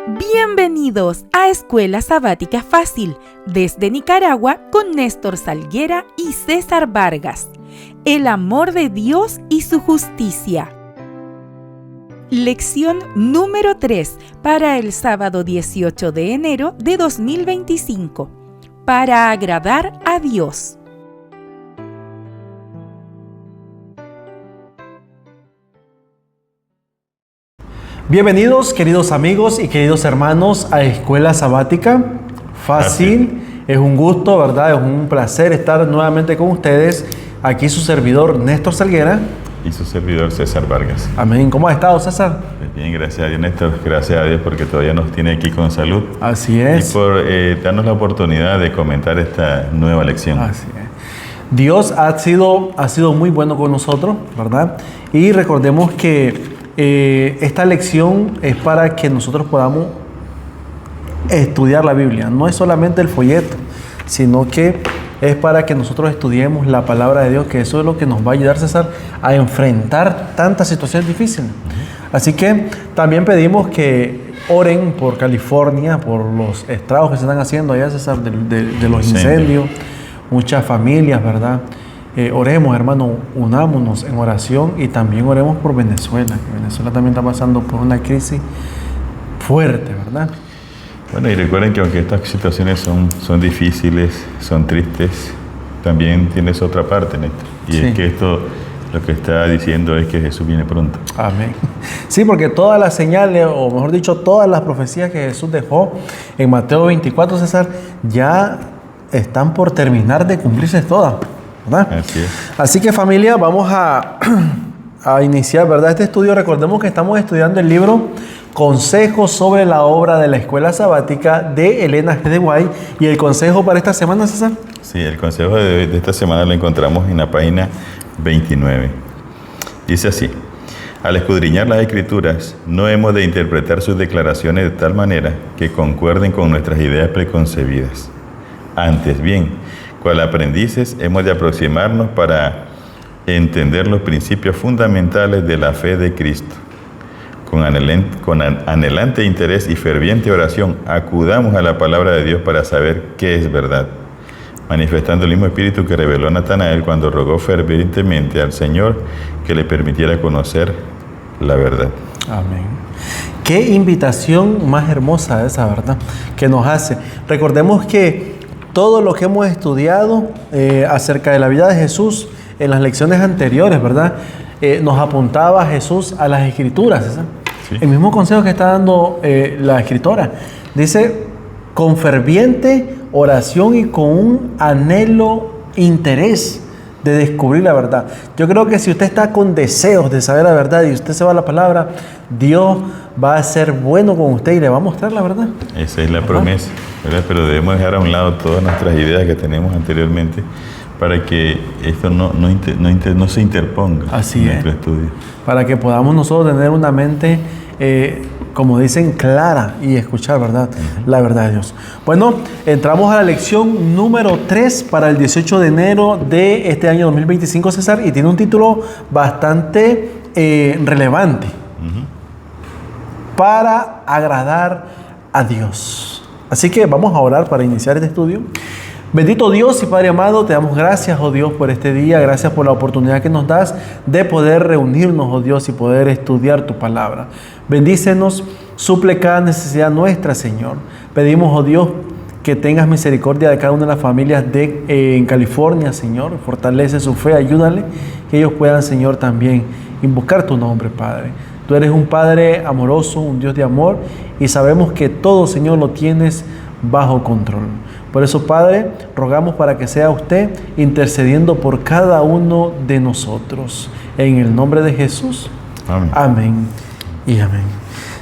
Bienvenidos a Escuela Sabática Fácil, desde Nicaragua con Néstor Salguera y César Vargas. El amor de Dios y su justicia. Lección número 3 para el sábado 18 de enero de 2025. Para agradar a Dios. Bienvenidos, queridos amigos y queridos hermanos, a Escuela Sabática Fácil. Es un gusto, ¿verdad? Es un placer estar nuevamente con ustedes. Aquí su servidor Néstor Salguera. Y su servidor César Vargas. Amén. ¿Cómo ha estado, César? Bien, gracias a Dios, Néstor. Gracias a Dios porque todavía nos tiene aquí con salud. Así es. Y por darnos la oportunidad de comentar esta nueva lección. Así es. Dios ha sido muy bueno con nosotros, ¿verdad? Y recordemos que esta lección es para que nosotros podamos estudiar la Biblia. No es solamente el folleto, sino que es para que nosotros estudiemos la palabra de Dios, que eso es lo que nos va a ayudar, César, a enfrentar tantas situaciones difíciles. Así que también pedimos que oren por California, por los estragos que se están haciendo allá, César, de los incendios, muchas familias, ¿verdad? Oremos, hermano, unámonos en oración y también oremos por Venezuela, que Venezuela también está pasando por una crisis fuerte, ¿verdad? Bueno, y recuerden que aunque estas situaciones son difíciles, son tristes, también tienes otra parte, Néstor. Y sí, es que esto lo que está diciendo es que Jesús viene pronto. Amén. Sí, porque todas las señales, o mejor dicho, todas las profecías que Jesús dejó en Mateo 24, César, ya están por terminar de cumplirse todas, ¿verdad? Así es. Así que, familia, vamos a iniciar, ¿verdad? Este estudio. Recordemos que estamos estudiando el libro Consejos sobre la obra de la Escuela Sabática de Elena G. de White. ¿Y el consejo para esta semana, César? Sí, el consejo de esta semana lo encontramos en la página 29. Dice así: al escudriñar las Escrituras, no hemos de interpretar sus declaraciones de tal manera que concuerden con nuestras ideas preconcebidas. Antes bien, cual aprendices, hemos de aproximarnos para entender los principios fundamentales de la fe de Cristo. Con anhelante interés y ferviente oración, acudamos a la palabra de Dios para saber qué es verdad, manifestando el mismo espíritu que reveló a Natanael cuando rogó fervientemente al Señor que le permitiera conocer la verdad. Amén. Qué invitación más hermosa esa, ¿verdad?, que nos hace. Recordemos que todo lo que hemos estudiado acerca de la vida de Jesús en las lecciones anteriores, ¿verdad?, nos apuntaba a Jesús a las Escrituras, ¿verdad? Sí. El mismo consejo que está dando la escritora. Dice, con ferviente oración y con un anhelo interés de descubrir la verdad. Yo creo que si usted está con deseos de saber la verdad y usted se va a la palabra, Dios va a ser bueno con usted y le va a mostrar la verdad. Esa es la promesa, ¿verdad? Pero debemos dejar a un lado todas nuestras ideas que tenemos anteriormente para que esto no se interponga en nuestro estudio. Para que podamos nosotros tener una mente, como dicen, clara y escuchar, ¿verdad?, la verdad de Dios. Bueno, entramos a la lección número 3 para el 18 de enero de este año 2025, César, y tiene un título bastante relevante. Para agradar a Dios. Así que vamos a orar para iniciar este estudio. Bendito Dios y Padre amado, te damos gracias, oh Dios, por este día. Gracias por la oportunidad que nos das de poder reunirnos, oh Dios, y poder estudiar tu palabra. Bendícenos, suple cada necesidad nuestra, Señor. Pedimos, oh Dios, que tengas misericordia de cada una de las familias en California, Señor. Fortalece su fe, ayúdale, que ellos puedan, Señor, también invocar tu nombre, Padre. Tú eres un Padre amoroso, un Dios de amor, y sabemos que todo, Señor, lo tienes bajo control. Por eso, Padre, rogamos para que sea usted intercediendo por cada uno de nosotros. En el nombre de Jesús. Amén. Amén y amén.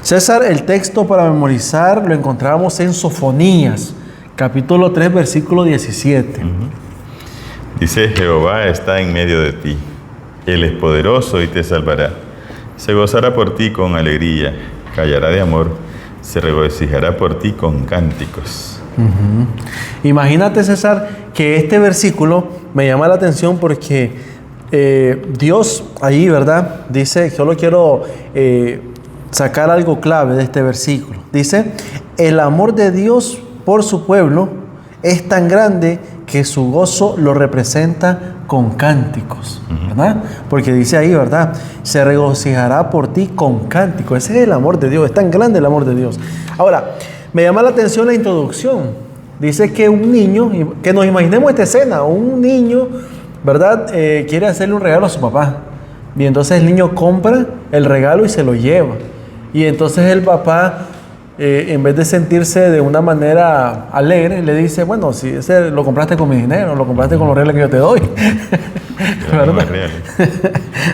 César, el texto para memorizar lo encontramos en Sofonías, capítulo 3, versículo 17. Dice, Jehová está en medio de ti. Él es poderoso y te salvará. Se gozará por ti con alegría, callará de amor, se regocijará por ti con cánticos. Imagínate, César, que este versículo me llama la atención porque Dios ahí, ¿verdad?, dice, yo lo quiero sacar algo clave de este versículo. Dice, el amor de Dios por su pueblo es tan grande que su gozo lo representa con cánticos, ¿verdad? Porque dice ahí, ¿verdad? Se regocijará por ti con cánticos. Ese es el amor de Dios, es tan grande el amor de Dios. Ahora, me llama la atención la introducción. Dice que un niño, que nos imaginemos esta escena, un niño, ¿verdad? Quiere hacerle un regalo a su papá. Y entonces el niño compra el regalo y se lo lleva. Y entonces el papá, en vez de sentirse de una manera alegre, le dice, bueno, si ese lo compraste con mi dinero, lo compraste con los reales que yo te doy. ¿Verdad?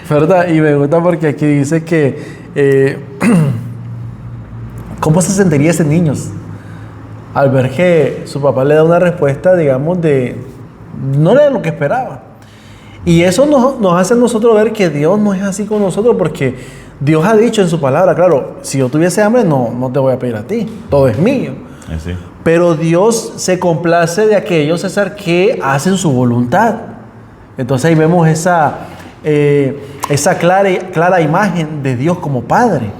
¿Verdad? Y me gusta porque aquí dice que ¿cómo se sentiría ese niño al ver que su papá le da una respuesta, digamos, no era lo que esperaba? Y eso nos hace a nosotros ver que Dios no es así con nosotros, porque Dios ha dicho en su palabra, claro, si yo tuviese hambre no te voy a pedir a ti, todo es mío. Sí. Pero Dios se complace de aquellos, César, que hacen su voluntad. Entonces ahí vemos esa clara imagen de Dios como Padre.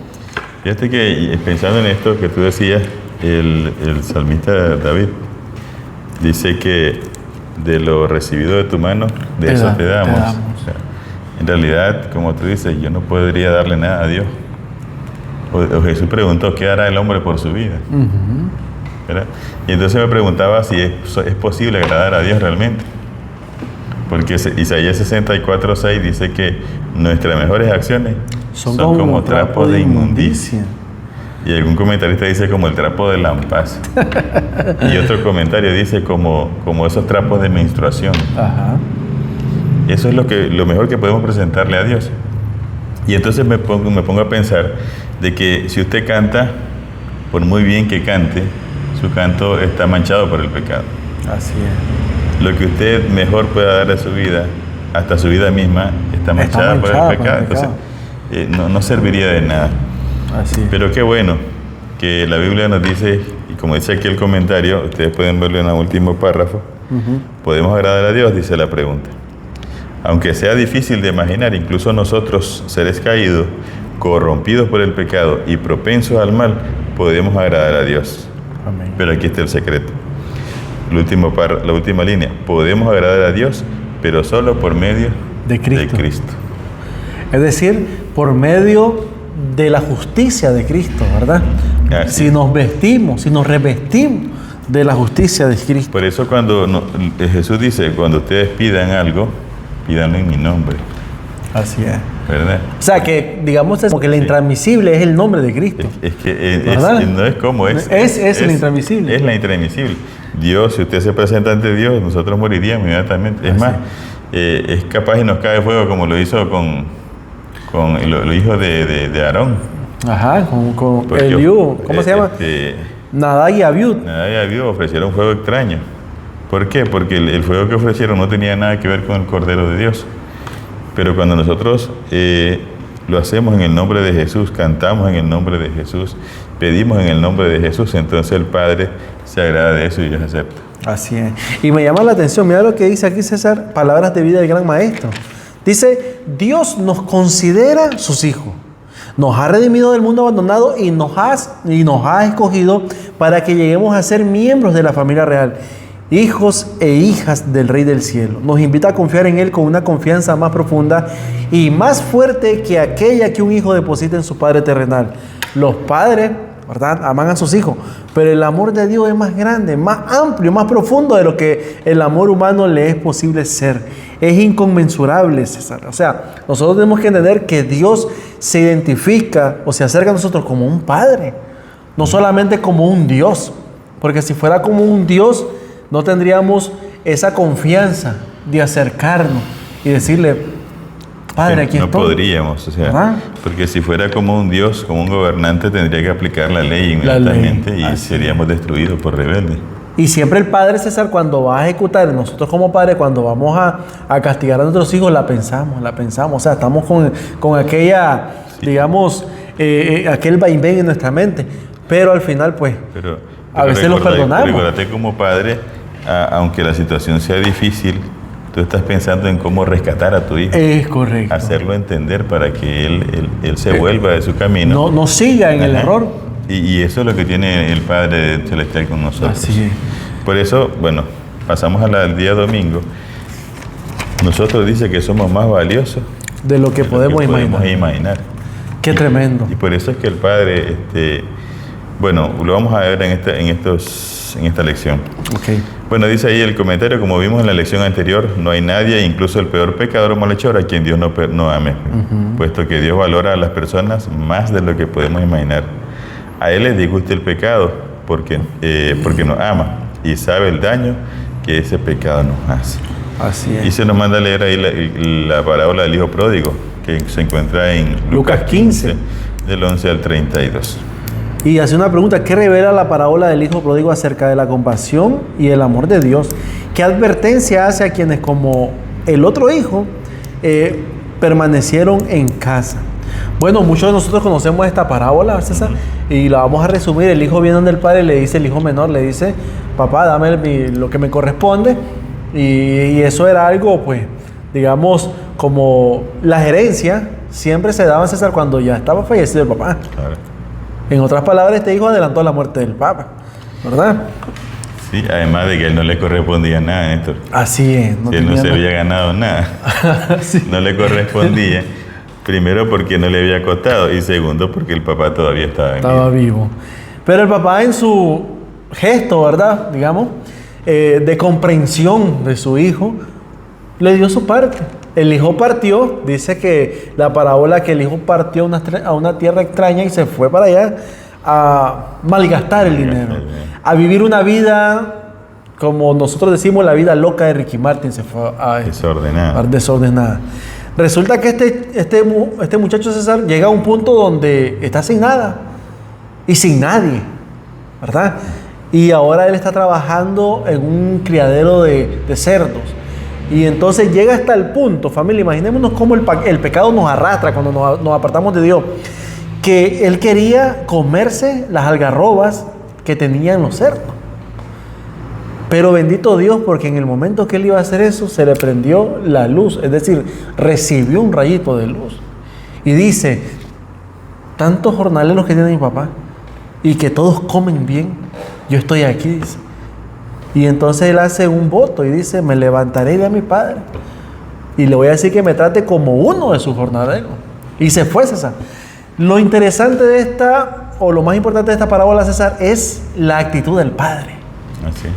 Fíjate que pensando en esto que tú decías, el salmista David dice que de lo recibido de tu mano, de eso te damos. O sea, en realidad, como tú dices, yo no podría darle nada a Dios. O Jesús preguntó, ¿qué hará el hombre por su vida? ¿Verdad? Y entonces me preguntaba si es posible agradar a Dios realmente. Porque Isaías 64:6 dice que nuestras mejores acciones son como trapos de inmundicia. Y algún comentarista dice como el trapo de lampaz. Y otro comentario dice como esos trapos de menstruación. Ajá. Eso es lo mejor que podemos presentarle a Dios. Y entonces me pongo a pensar de que si usted canta, por muy bien que cante, su canto está manchado por el pecado. Así es. Lo que usted mejor pueda dar a su vida, hasta su vida misma, está manchada por el pecado. Entonces, no serviría de nada. Así es. Pero qué bueno que la Biblia nos dice, y como dice aquí el comentario, ustedes pueden verlo en el último párrafo, ¿podemos agradar a Dios? Dice la pregunta. Aunque sea difícil de imaginar, incluso nosotros, seres caídos, corrompidos por el pecado y propensos al mal, podemos agradar a Dios. Amén. Pero aquí está el secreto. La última línea. Podemos agradar a Dios, pero solo por medio de Cristo. de Cristo. Es decir, por medio de la justicia de Cristo, ¿verdad? Así. Si nos vestimos, si nos revestimos de la justicia de Cristo. Por eso Jesús dice, cuando ustedes pidan algo, pídanlo en mi nombre. Así es. ¿Verdad? O sea, que digamos como que la intransmisible es el nombre de Cristo. Es que no es como es. Es la intransmisible. Es la intransmisible. Dios, si usted se presenta ante Dios, nosotros moriríamos inmediatamente. Es más, es capaz y nos cae fuego como lo hizo con los hijos de Aarón. Ajá, con Eliú. ¿Cómo se llama? Nadab y Abiud. Nadab y Abiud ofrecieron fuego extraño. ¿Por qué? Porque el fuego que ofrecieron no tenía nada que ver con el Cordero de Dios. Pero cuando nosotros lo hacemos en el nombre de Jesús, cantamos en el nombre de Jesús, pedimos en el nombre de Jesús, entonces el Padre se agrada de eso y Dios acepta. Así es. Y me llama la atención, mira lo que dice aquí César, palabras de vida del gran maestro. Dice, Dios nos considera sus hijos. Nos ha redimido del mundo abandonado y nos ha escogido para que lleguemos a ser miembros de la familia real, hijos e hijas del Rey del Cielo. Nos invita a confiar en Él con una confianza más profunda y más fuerte que aquella que un hijo deposita en su Padre terrenal. Los padres, ¿verdad?, aman a sus hijos, pero el amor de Dios es más grande, más amplio, más profundo de lo que el amor humano le es posible ser. Es inconmensurable, César. O sea, nosotros tenemos que entender que Dios se identifica o se acerca a nosotros como un Padre, no solamente como un Dios, porque si fuera como un Dios, no tendríamos esa confianza de acercarnos y decirle, Padre, aquí estoy. No podríamos, o sea, ¿verdad? Porque si fuera como un Dios, como un gobernante, tendría que aplicar la ley inmediatamente y seríamos destruidos por rebeldes. Y siempre el Padre, César, cuando va a ejecutar, nosotros como padres, cuando vamos a castigar a nuestros hijos, la pensamos. O sea, estamos con aquella, digamos, aquel vaivén en nuestra mente. Pero al final, pues, a veces los perdonamos. Recuérdate como padre, aunque la situación sea difícil, tú estás pensando en cómo rescatar a tu hijo. Es correcto. Hacerlo entender para que él se vuelva de su camino. No siga en el error. Y eso es lo que tiene el Padre Celestial con nosotros. Así es. Por eso, bueno, pasamos al día domingo. Nosotros dice que somos más valiosos de lo que podemos imaginar. Qué tremendo. Y por eso es que el Padre, bueno, lo vamos a ver en esta lección. Okay. Bueno, dice ahí el comentario, como vimos en la lección anterior, no hay nadie, incluso el peor pecador o malhechor, a quien Dios no ame, puesto que Dios valora a las personas más de lo que podemos imaginar. A Él le disgusta el pecado porque nos ama y sabe el daño que ese pecado nos hace. Así es. Y se nos manda a leer ahí la parábola del hijo pródigo, que se encuentra en Lucas 15, del 11 al 32. Y hace una pregunta: ¿qué revela la parábola del hijo pródigo acerca de la compasión y el amor de Dios? ¿Qué advertencia hace a quienes, como el otro hijo, permanecieron en casa? Bueno, muchos de nosotros conocemos esta parábola, César, y la vamos a resumir. El hijo viene donde el padre, le dice, el hijo menor le dice: papá, dame lo que me corresponde. Y eso era algo, pues, digamos, como la gerencia siempre se daba, César, cuando ya estaba fallecido el papá. Claro. En otras palabras, este hijo adelantó la muerte del papa, ¿verdad? Sí, además de que él no le correspondía nada, Néstor. Así es. Si él no se había ganado nada, sí. No le correspondía. Primero porque no le había costado y segundo porque el papá todavía estaba vivo. Pero el papá, en su gesto, ¿verdad? Digamos, de comprensión de su hijo, le dio su parte. El hijo partió, dice que la parábola, que el hijo partió a una tierra extraña y se fue para allá a malgastar el dinero, a vivir una vida, como nosotros decimos, la vida loca de Ricky Martin. Se fue a desordenada. Resulta que este muchacho, César, llega a un punto donde está sin nada y sin nadie, ¿verdad? Y ahora él está trabajando en un criadero de cerdos. Y entonces llega hasta el punto, familia, imaginémonos cómo el pecado nos arrastra cuando nos apartamos de Dios, que él quería comerse las algarrobas que tenían los cerdos. Pero bendito Dios, porque en el momento que él iba a hacer eso, se le prendió la luz, es decir, recibió un rayito de luz. Y dice: tantos jornaleros que tiene mi papá y que todos comen bien, yo estoy aquí, dice. Y entonces él hace un voto y dice: me levantaré de mi padre y le voy a decir que me trate como uno de sus jornaleros. Y se fue, César. Lo interesante de esta, o lo más importante de esta parábola, César, es la actitud del padre. Así.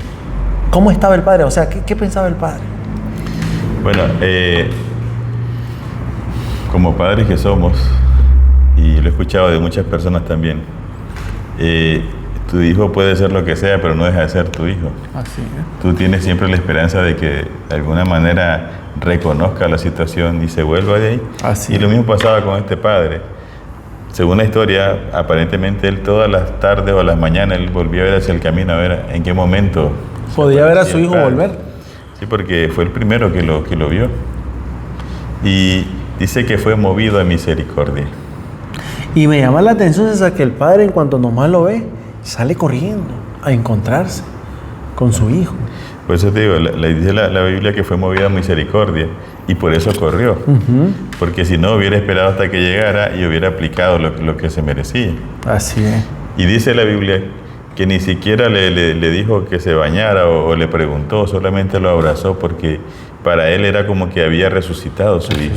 ¿Cómo estaba el padre? O sea, ¿qué pensaba el padre? Bueno, como padres que somos, y lo he escuchado de muchas personas también, tu hijo puede ser lo que sea, pero no deja de ser tu hijo. Así es. Tú tienes siempre la esperanza de que de alguna manera reconozca la situación y se vuelva de ahí. Así y lo mismo pasaba con este padre. Según la historia, aparentemente él todas las tardes o las mañanas él volvía a ver hacia el camino, a ver en qué momento podía ver a su hijo volver. Sí, porque fue el primero que lo vio. Y dice que fue movido a misericordia. Y me llama la atención, César, que el padre, en cuanto nomás lo ve, sale corriendo a encontrarse con su hijo. Por eso te digo, dice la Biblia que fue movido a misericordia y por eso corrió. Porque si no, hubiera esperado hasta que llegara y hubiera aplicado lo que se merecía. Así es. Y dice la Biblia que ni siquiera le dijo que se bañara o le preguntó, solamente lo abrazó porque para él era como que había resucitado su hijo.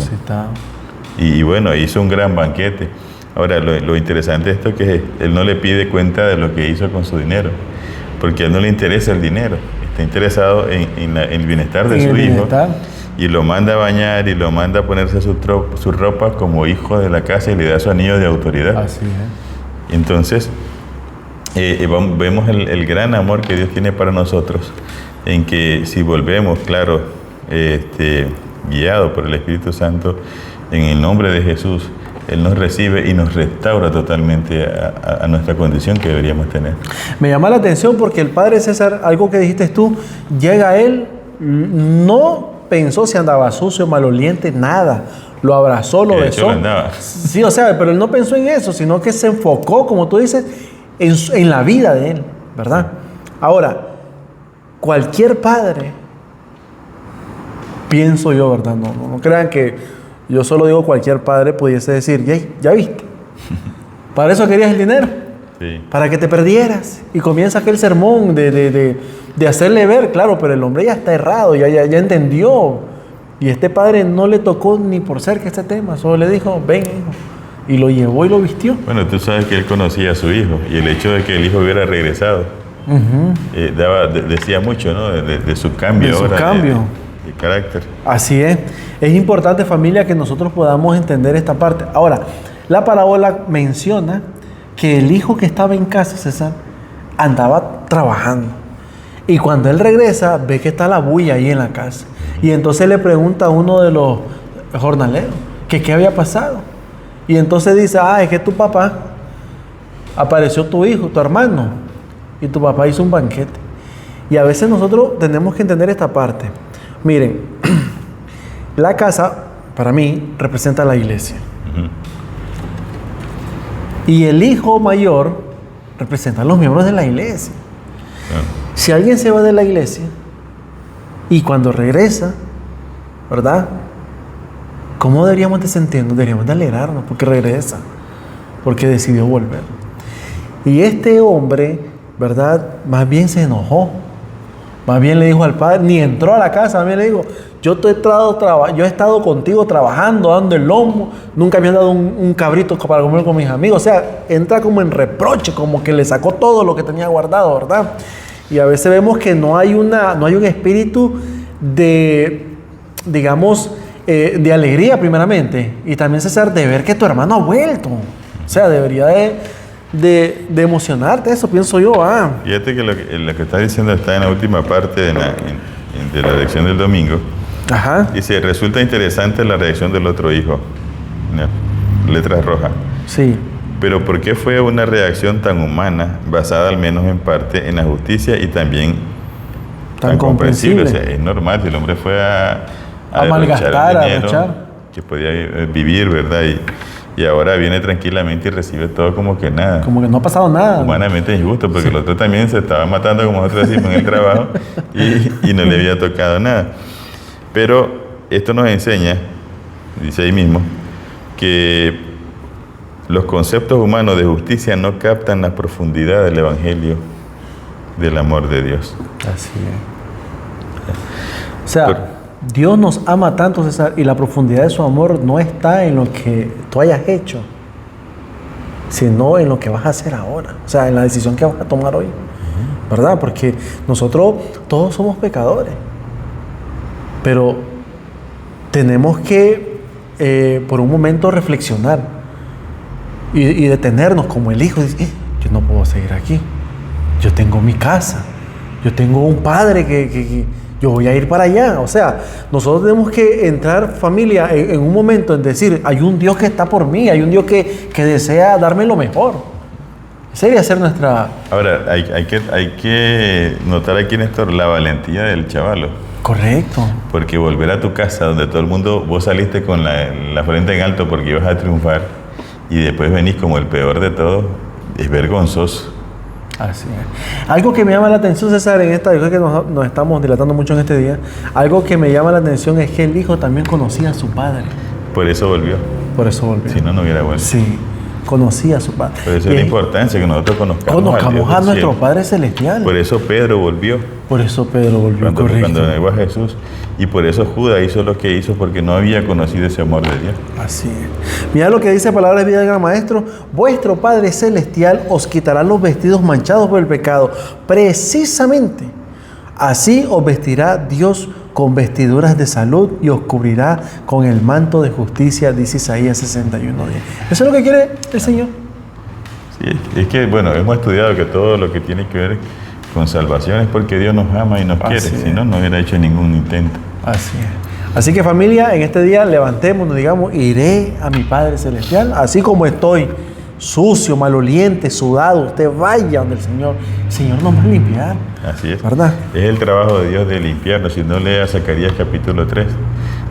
Y bueno, hizo un gran banquete. Ahora, lo interesante de esto es que él no le pide cuenta de lo que hizo con su dinero, porque a él no le interesa el dinero, está interesado en el bienestar de su hijo. Y lo manda a bañar y lo manda a ponerse su ropa como hijo de la casa y le da su anillo de autoridad. Así es. Entonces, vemos el gran amor que Dios tiene para nosotros, en que si volvemos, claro, guiado por el Espíritu Santo, en el nombre de Jesús, Él nos recibe y nos restaura totalmente a nuestra condición que deberíamos tener. Me llama la atención porque el padre César, algo que dijiste tú, llega a él, no pensó si andaba sucio, maloliente, nada. Lo abrazó, lo besó. Sí, o sea, pero él no pensó en eso, sino que se enfocó, como tú dices, en la vida de él, ¿verdad? Ahora, cualquier padre Pienso yo, ¿verdad? No crean que yo solo digo cualquier padre pudiese decir, ¿ya viste? ¿Para eso querías el dinero? Sí. Para que te perdieras. Y comienza aquel sermón de hacerle ver, claro, pero el hombre ya está errado, ya entendió. Y este padre no le tocó ni por cerca este tema, solo le dijo, ven, hijo. Y lo llevó y lo vistió. Bueno, tú sabes que él conocía a su hijo y el hecho de que el hijo hubiera regresado decía mucho, ¿no? De su cambio de su ahora. Cambio. De carácter. Así es. Es importante, familia, que nosotros podamos entender esta parte. Ahora, la parábola menciona que el hijo que estaba en casa, César, andaba trabajando. Y cuando él regresa, ve que está la bulla ahí en la casa. Y entonces le pregunta a uno de los jornaleros que qué había pasado. Y entonces dice, es que tu papá, apareció tu hijo, tu hermano, y tu papá hizo un banquete. Y a veces nosotros tenemos que entender esta parte. Miren, la casa, para mí, representa la iglesia. Y el hijo mayor representa a los miembros de la iglesia. Si alguien se va de la iglesia y cuando regresa, ¿verdad? ¿Cómo deberíamos de sentirnos? Deberíamos de alegrarnos porque regresa, porque decidió volver. Y este hombre, ¿verdad? Más bien se enojó. Más bien le dijo al padre, ni entró a la casa, más bien le dijo, yo he estado contigo trabajando, dando el lomo, nunca me han dado un cabrito para comer con mis amigos. O sea, entra como en reproche, como que le sacó todo lo que tenía guardado, ¿verdad? Y a veces vemos que no hay un espíritu de, digamos, de alegría primeramente. Y también, César, de ver que tu hermano ha vuelto. O sea, debería de emocionarte, eso pienso yo. Fíjate que lo que está diciendo está en la última parte de la lección del domingo. Ajá. Dice, resulta interesante la reacción del otro hijo. Letras rojas. Sí. Pero ¿por qué fue una reacción tan humana, basada al menos en parte en la justicia y también tan comprensible? O sea, es normal, si el hombre fue a malgastar, a derrochar, que podía vivir, ¿verdad? Y ahora viene tranquilamente y recibe todo como que nada. Como que no ha pasado nada. Humanamente injusto, porque el otro también se estaba matando, como nosotros decimos, en el trabajo y no le había tocado nada. Pero esto nos enseña, dice ahí mismo, que los conceptos humanos de justicia no captan la profundidad del Evangelio del amor de Dios. Así es. O sea, Dios nos ama tanto, César, y la profundidad de su amor no está en lo que tú hayas hecho, sino en lo que vas a hacer ahora. O sea, en la decisión que vas a tomar hoy. ¿Verdad? Porque nosotros todos somos pecadores. Pero tenemos que, por un momento, reflexionar. Y detenernos como el hijo, dice, yo no puedo seguir aquí, yo tengo mi casa, yo tengo un padre que yo voy a ir para allá. O sea, nosotros tenemos que entrar, familia, en un momento en decir, hay un Dios que está por mí, hay un Dios que desea darme lo mejor. Esa debería ser nuestra... Ahora, hay que notar aquí, Néstor, la valentía del chavalo. Correcto. Porque volver a tu casa donde todo el mundo, vos saliste con la frente en alto porque ibas a triunfar, y después venís como el peor de todos, es vergonzoso. Así es. Algo que me llama la atención, César, yo creo que nos estamos dilatando mucho en este día, algo que me llama la atención es que el hijo también conocía a su padre. Por eso volvió. Si no, no hubiera vuelto. Sí, conocía a su padre. Por eso es la importancia que nosotros conozcamos a nuestro Padre Celestial. Por eso Pedro volvió. Cuando negó a Jesús. Y por eso Judas hizo lo que hizo, porque no había conocido ese amor de Dios. Así es. Mira lo que dice Palabra de Vida del Gran Maestro. Vuestro Padre Celestial os quitará los vestidos manchados por el pecado. Precisamente así os vestirá Dios con vestiduras de salud y os cubrirá con el manto de justicia, dice Isaías 61:10. Eso es lo que quiere el Señor. Sí, es que, bueno, hemos estudiado que todo lo que tiene que ver con salvación es porque Dios nos ama y nos quiere. Si no, no hubiera hecho ningún intento. Así es. Así que, familia, en este día levantémonos, digamos, iré a mi Padre Celestial, así como estoy, sucio, maloliente, sudado, usted vaya donde el Señor nos va a limpiar. Así es. ¿Verdad? Es el trabajo de Dios de limpiarnos. Si no, lea Zacarías capítulo 3,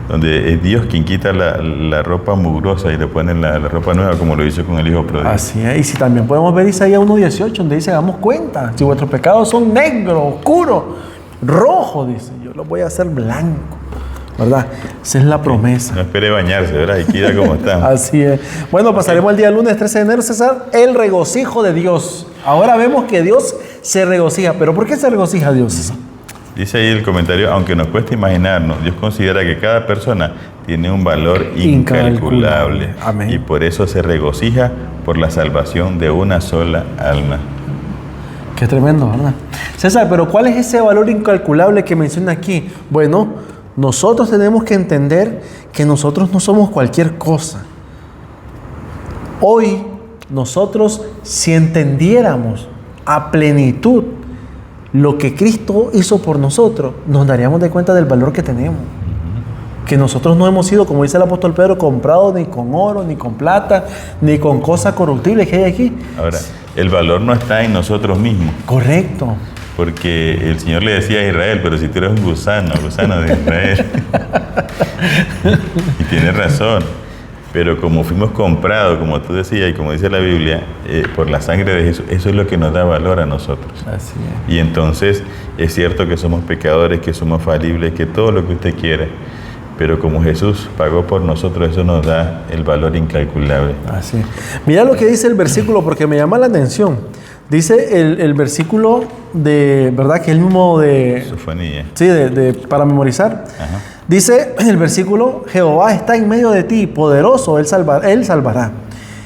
donde es Dios quien quita la ropa mugrosa y le pone la ropa nueva, como lo hizo con el hijo pródigo. Así es. Y si también podemos ver Isaías 1:18, donde dice, hagamos cuenta, si vuestros pecados son negros, oscuros, rojos, dice, yo los voy a hacer blanco. ¿verdad? Esa es la promesa. No espere bañarse, ¿verdad? Y queda como está. Así es. Bueno, pasaremos el día lunes 13 de enero, César, el regocijo de Dios. Ahora vemos que Dios se regocija. ¿Pero por qué se regocija Dios, César? Dice ahí el comentario, aunque nos cueste imaginarnos, Dios considera que cada persona tiene un valor incalculable. Amén. Y por eso se regocija por la salvación de una sola alma. Qué tremendo, ¿verdad? César, pero ¿cuál es ese valor incalculable que menciona aquí? Bueno, nosotros tenemos que entender que nosotros no somos cualquier cosa. Hoy, nosotros, si entendiéramos a plenitud lo que Cristo hizo por nosotros, nos daríamos de cuenta del valor que tenemos. Que nosotros no hemos sido, como dice el apóstol Pedro, comprados ni con oro, ni con plata, ni con cosas corruptibles que hay aquí. Ahora, el valor no está en nosotros mismos. Correcto. Porque el Señor le decía a Israel, pero si tú eres un gusano de Israel. Y tienes razón. Pero como fuimos comprados, como tú decías y como dice la Biblia, por la sangre de Jesús, eso es lo que nos da valor a nosotros. Así es. Y entonces es cierto que somos pecadores, que somos falibles, que todo lo que usted quiere, pero como Jesús pagó por nosotros, eso nos da el valor incalculable. Así es. Mira lo que dice el versículo, porque me llama la atención. Dice el versículo de, ¿verdad? Que es el mismo de... Sofonía. Sí, para memorizar. Ajá. Dice el versículo, Jehová está en medio de ti, poderoso, Él salvará.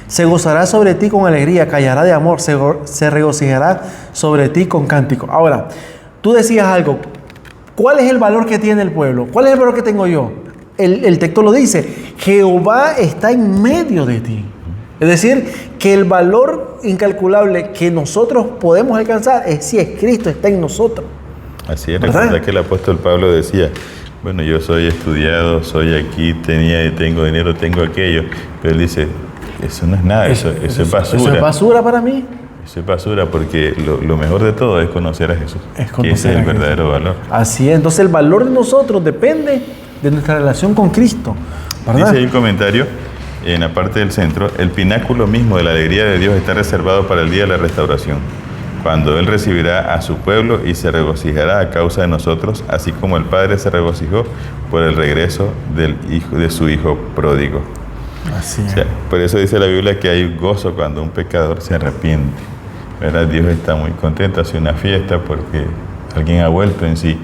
Se gozará sobre ti con alegría, callará de amor, se regocijará sobre ti con cántico. Ahora, tú decías algo, ¿cuál es el valor que tiene el pueblo? ¿Cuál es el valor que tengo yo? El texto lo dice, Jehová está en medio de ti. Es decir, que el valor incalculable que nosotros podemos alcanzar es si es Cristo está en nosotros. Así es, recuerda que el apóstol Pablo decía, bueno, yo soy estudiado, soy aquí, tengo dinero, tengo aquello, pero él dice, eso no es nada, eso es basura. Eso es basura para mí. Eso es basura porque lo mejor de todo es conocer a Jesús, que ese es el verdadero valor. Así es, entonces el valor de nosotros depende de nuestra relación con Cristo, ¿verdad? Dice ahí el comentario, en la parte del centro, el pináculo mismo de la alegría de Dios está reservado para el día de la restauración, cuando Él recibirá a su pueblo y se regocijará a causa de nosotros, así como el Padre se regocijó por el regreso de su Hijo pródigo. Así es. O sea, por eso dice la Biblia que hay gozo cuando un pecador se arrepiente. ¿Verdad? Dios está muy contento, hace una fiesta porque alguien ha vuelto en sí,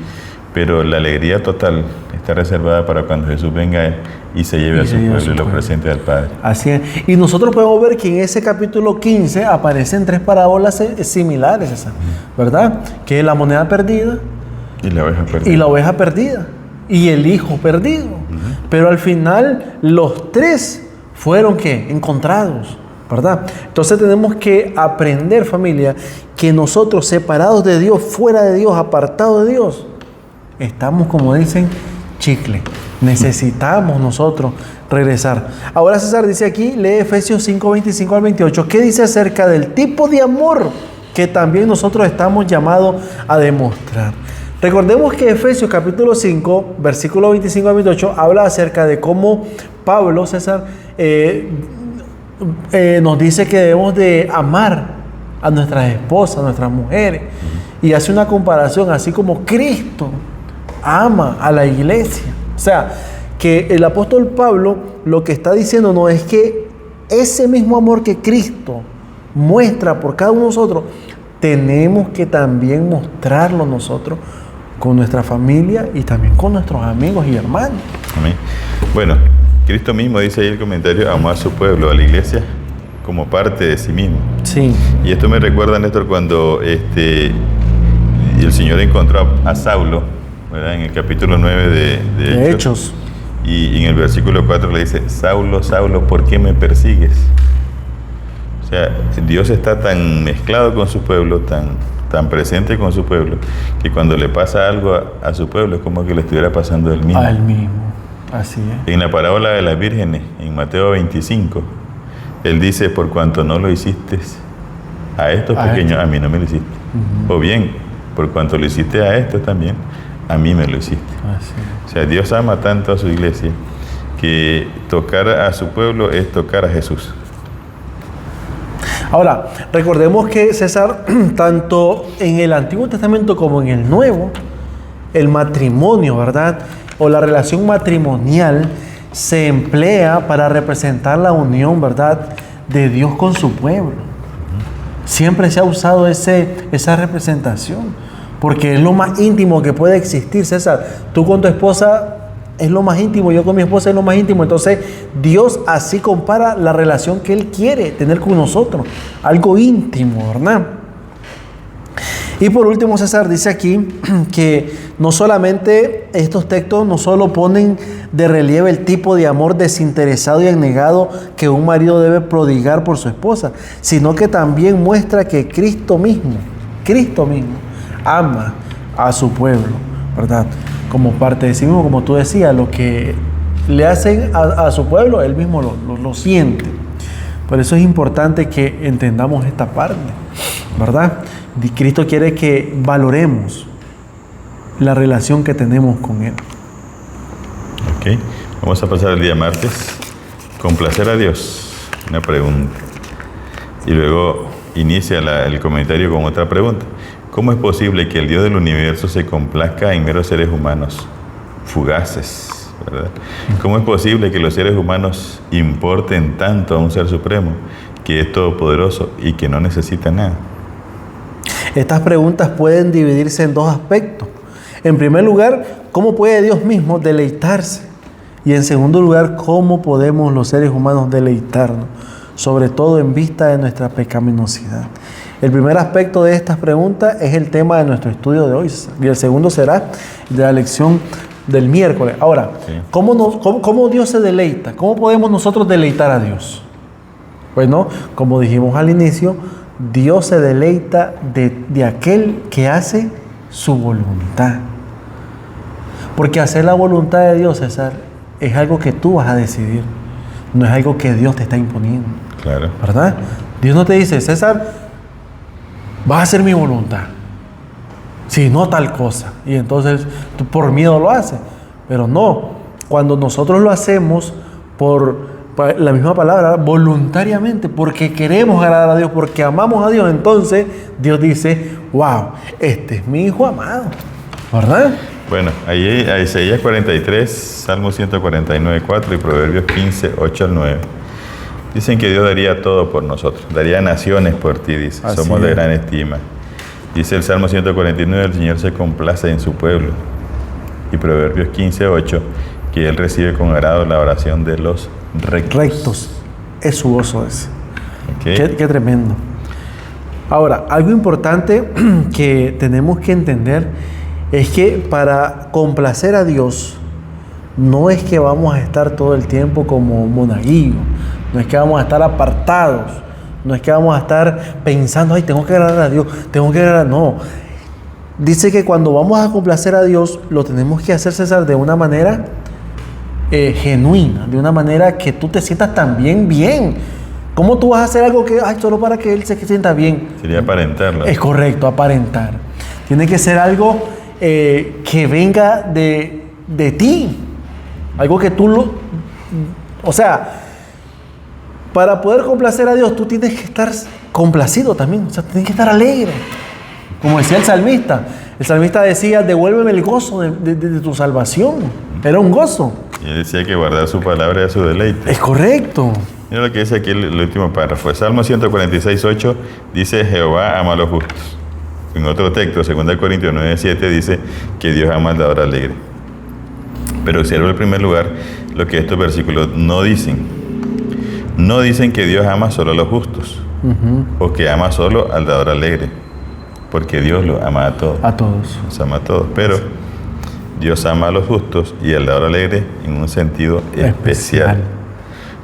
pero la alegría total está reservada para cuando Jesús venga y se lleve a su pueblo y lo presente al Padre. Así es. Y nosotros podemos ver que en ese capítulo 15 aparecen tres parábolas similares, ¿verdad? Que es la moneda perdida y la oveja perdida. Y la oveja perdida. Y el hijo perdido. Pero al final los tres fueron ¿qué? Encontrados, ¿verdad? Entonces tenemos que aprender, familia, que nosotros separados de Dios, fuera de Dios, apartados de Dios, estamos, como dicen, chicle. Necesitamos nosotros regresar. Ahora César dice aquí, lee Efesios 5, 25 al 28. ¿Qué dice acerca del tipo de amor que también nosotros estamos llamados a demostrar? Recordemos que Efesios capítulo 5, versículo 25 al 28, habla acerca de cómo Pablo, César, nos dice que debemos de amar a nuestras esposas, a nuestras mujeres. Y hace una comparación, así como Cristo ama a la iglesia. O sea, que el apóstol Pablo lo que está diciendo no es que ese mismo amor que Cristo muestra por cada uno de nosotros, tenemos que también mostrarlo nosotros con nuestra familia y también con nuestros amigos y hermanos. Amén. Bueno, Cristo mismo dice ahí el comentario, amó a su pueblo, a la iglesia, como parte de sí mismo. Sí. Y esto me recuerda, Néstor, cuando el Señor encontró a Saulo, ¿verdad? En el capítulo 9 de Hechos. Y en el versículo 4 le dice, Saulo, Saulo, ¿por qué me persigues? O sea, Dios está tan mezclado con su pueblo, tan presente con su pueblo, que cuando le pasa algo a su pueblo es como que le estuviera pasando él mismo. Al mismo, así es. En la parábola de las vírgenes, en Mateo 25, Él dice, por cuanto no lo hiciste a estos pequeños, a mí no me lo hiciste. O bien, por cuanto lo hiciste a estos también, a mí me lo hiciste. Así es. O sea, Dios ama tanto a su iglesia que tocar a su pueblo es tocar a Jesús. Ahora, recordemos que César, tanto en el Antiguo Testamento como en el Nuevo, el matrimonio, ¿verdad? o la relación matrimonial se emplea para representar la unión, ¿verdad?, de Dios con su pueblo. Siempre se ha usado esa representación, porque es lo más íntimo que puede existir, César. Tú con tu esposa es lo más íntimo, yo con mi esposa es lo más íntimo. Entonces, Dios así compara la relación que Él quiere tener con nosotros, algo íntimo, ¿verdad? Y por último, César dice aquí que no solamente estos textos no solo ponen de relieve el tipo de amor desinteresado y abnegado que un marido debe prodigar por su esposa, sino que también muestra que Cristo mismo ama a su pueblo, ¿verdad? Como parte de sí mismo, como tú decías, lo que le hacen a su pueblo, Él mismo lo siente. Por eso es importante que entendamos esta parte, ¿verdad? Cristo quiere que valoremos la relación que tenemos con Él. Ok, vamos a pasar el día martes. Complacer a Dios, una pregunta. Y luego inicia el comentario con otra pregunta. ¿Cómo es posible que el Dios del universo se complazca en meros seres humanos fugaces, ¿verdad? ¿Cómo es posible que los seres humanos importen tanto a un ser supremo que es todopoderoso y que no necesita nada? Estas preguntas pueden dividirse en dos aspectos. En primer lugar, ¿cómo puede Dios mismo deleitarse? Y en segundo lugar, ¿cómo podemos los seres humanos deleitarnos? Sobre todo en vista de nuestra pecaminosidad. El primer aspecto de estas preguntas es el tema de nuestro estudio de hoy, y el segundo será de la lección del miércoles. Ahora, sí. ¿Cómo Dios se deleita? ¿Cómo podemos nosotros deleitar a Dios? Bueno, como dijimos al inicio, Dios se deleita de aquel que hace su voluntad. Porque hacer la voluntad de Dios, César, es algo que tú vas a decidir. No es algo que Dios te está imponiendo. Claro. ¿Verdad? Dios no te dice, César, vas a hacer mi voluntad. Si no tal cosa. Y entonces tú por miedo lo haces. Pero no. Cuando nosotros lo hacemos por la misma palabra, voluntariamente, porque queremos agradar a Dios, porque amamos a Dios, entonces Dios dice, wow, este es mi hijo amado, ¿verdad? Bueno, ahí a Isaías 43, Salmo 149, 4 y Proverbios 15, 8 al 9. Dicen que Dios daría todo por nosotros, daría naciones por ti, dice, así somos de gran estima. Dice el Salmo 149, el Señor se complace en su pueblo. Y Proverbios 15, 8, que Él recibe con agrado la oración de los rectos. Es su gozo ese. Okay. Qué tremendo. Ahora, algo importante que tenemos que entender es que para complacer a Dios no es que vamos a estar todo el tiempo como monaguillos, no es que vamos a estar apartados, no es que vamos a estar pensando, ay, tengo que agradar a Dios, no. Dice que cuando vamos a complacer a Dios lo tenemos que hacer, César, de una manera genuina, de una manera que tú te sientas también bien. ¿Cómo tú vas a hacer algo que, ay, solo para que Él se sienta bien? Sería aparentarlo. Es correcto, aparentar. Tiene que ser algo que venga de ti. Algo que tú o sea, para poder complacer a Dios, tú tienes que estar complacido también. O sea, tienes que estar alegre. Como decía el salmista. El salmista decía, devuélveme el gozo de tu salvación. Era un gozo. Y él decía que guardar su palabra era su deleite. Es correcto. Mira lo que dice aquí el último párrafo. Salmo 146, 8 dice, Jehová ama a los justos. En otro texto, 2 Corintios 9, 7 dice que Dios ama al dador alegre. Pero observa en primer lugar lo que estos versículos no dicen. No dicen que Dios ama solo a los justos. O que ama solo al dador alegre. Porque Dios los ama a todos. A todos. Los ama a todos. Pero Dios ama a los justos y al dador alegre en un sentido especial.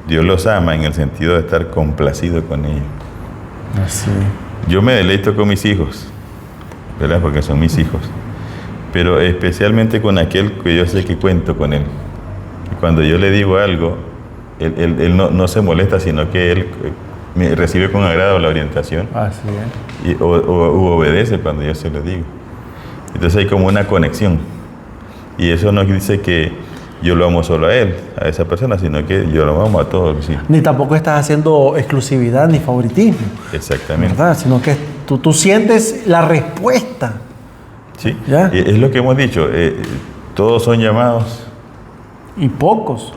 Dios los ama en el sentido de estar complacido con ellos. Así. Yo me deleito con mis hijos, ¿verdad? Porque son mis hijos. Pero especialmente con aquel que yo sé que cuento con él. Cuando yo le digo algo, él no se molesta, sino que él me recibe con agrado la orientación. Así es. O obedece cuando yo se lo digo. Entonces hay como una conexión. Y eso no dice que yo lo amo solo a él, a esa persona, sino que yo lo amo a todos. ¿Sí? Ni tampoco estás haciendo exclusividad ni favoritismo. Exactamente. ¿Verdad? Sino que tú sientes la respuesta. Sí, ¿ya? Es lo que hemos dicho. todos son llamados. Y pocos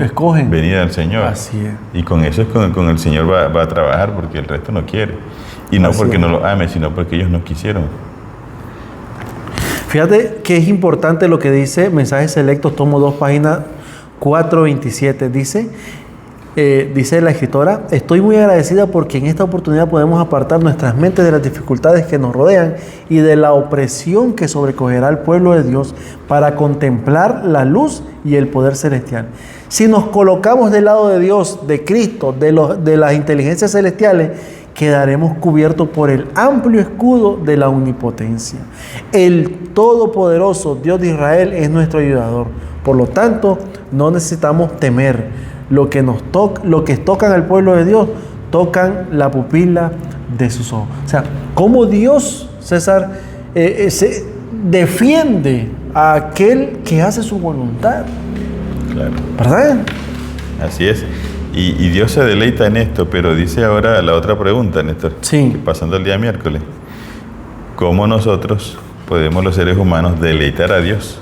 escogen venir al Señor. Así es. Y con eso es con el Señor va a trabajar, porque el resto no quiere. Y no porque no lo ame, sino porque ellos no quisieron. Fíjate que es importante lo que dice Mensajes Selectos, tomo 2, página 427. Dice la escritora: estoy muy agradecida porque en esta oportunidad podemos apartar nuestras mentes de las dificultades que nos rodean y de la opresión que sobrecogerá al pueblo de Dios para contemplar la luz y el poder celestial. Si nos colocamos del lado de Dios, de Cristo, de las inteligencias celestiales, quedaremos cubiertos por el amplio escudo de la omnipotencia. El todopoderoso Dios de Israel es nuestro ayudador. Por lo tanto, no necesitamos temer. Lo que tocan al pueblo de Dios, tocan la pupila de sus ojos. O sea, cómo Dios, César, se defiende a aquel que hace su voluntad. Claro. ¿Verdad? Así es. Y Dios se deleita en esto, pero dice ahora la otra pregunta, Néstor. Sí. Pasando el día miércoles. ¿Cómo nosotros podemos, los seres humanos, deleitar a Dios?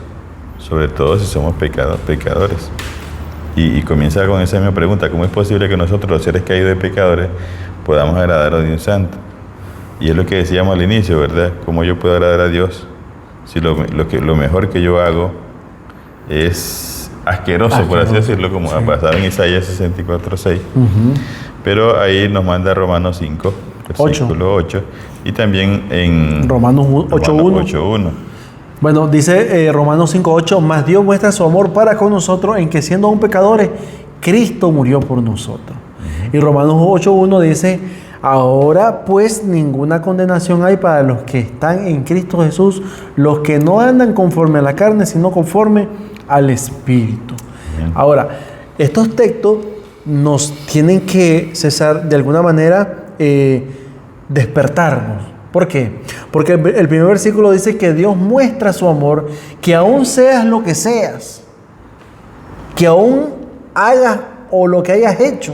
Sobre todo si somos pecadores. Y comienza con esa misma pregunta: ¿cómo es posible que nosotros, los seres caídos de pecadores, podamos agradar a Dios Santo? Y es lo que decíamos al inicio, ¿verdad? ¿Cómo yo puedo agradar a Dios si lo mejor que yo hago es asqueroso, por así decirlo, como basado en Isaías 64:6? Pero ahí nos manda Romanos 5, versículo 8, y también en Romanos 8:1. Bueno, dice Romanos 5:8, mas Dios muestra su amor para con nosotros en que siendo aún pecadores, Cristo murió por nosotros. Y Romanos 8:1 dice: ahora pues ninguna condenación hay para los que están en Cristo Jesús, los que no andan conforme a la carne, sino conforme al Espíritu. Ahora, estos textos nos tienen que, César, de alguna manera despertarnos. ¿Por qué? Porque el primer versículo dice que Dios muestra su amor, que aún seas lo que seas, que aún hagas o lo que hayas hecho,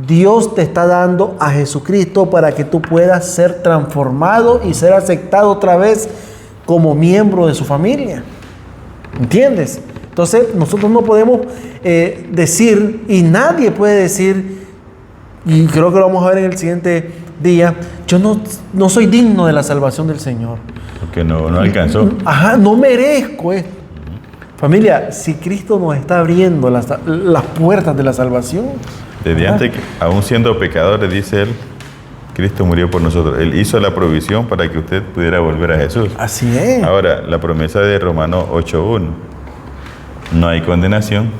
Dios te está dando a Jesucristo para que tú puedas ser transformado y ser aceptado otra vez como miembro de su familia. ¿Entiendes? Entonces nosotros no podemos decir, y nadie puede decir, y creo que lo vamos a ver en el siguiente día, yo no soy digno de la salvación del Señor. Porque no alcanzó. No merezco esto. Familia, si Cristo nos está abriendo las puertas de la salvación. Desde antes, aún siendo pecadores, dice Él, Cristo murió por nosotros. Él hizo la provisión para que usted pudiera volver a Jesús. Así es. Ahora, la promesa de Romanos 8:1. No hay condenación,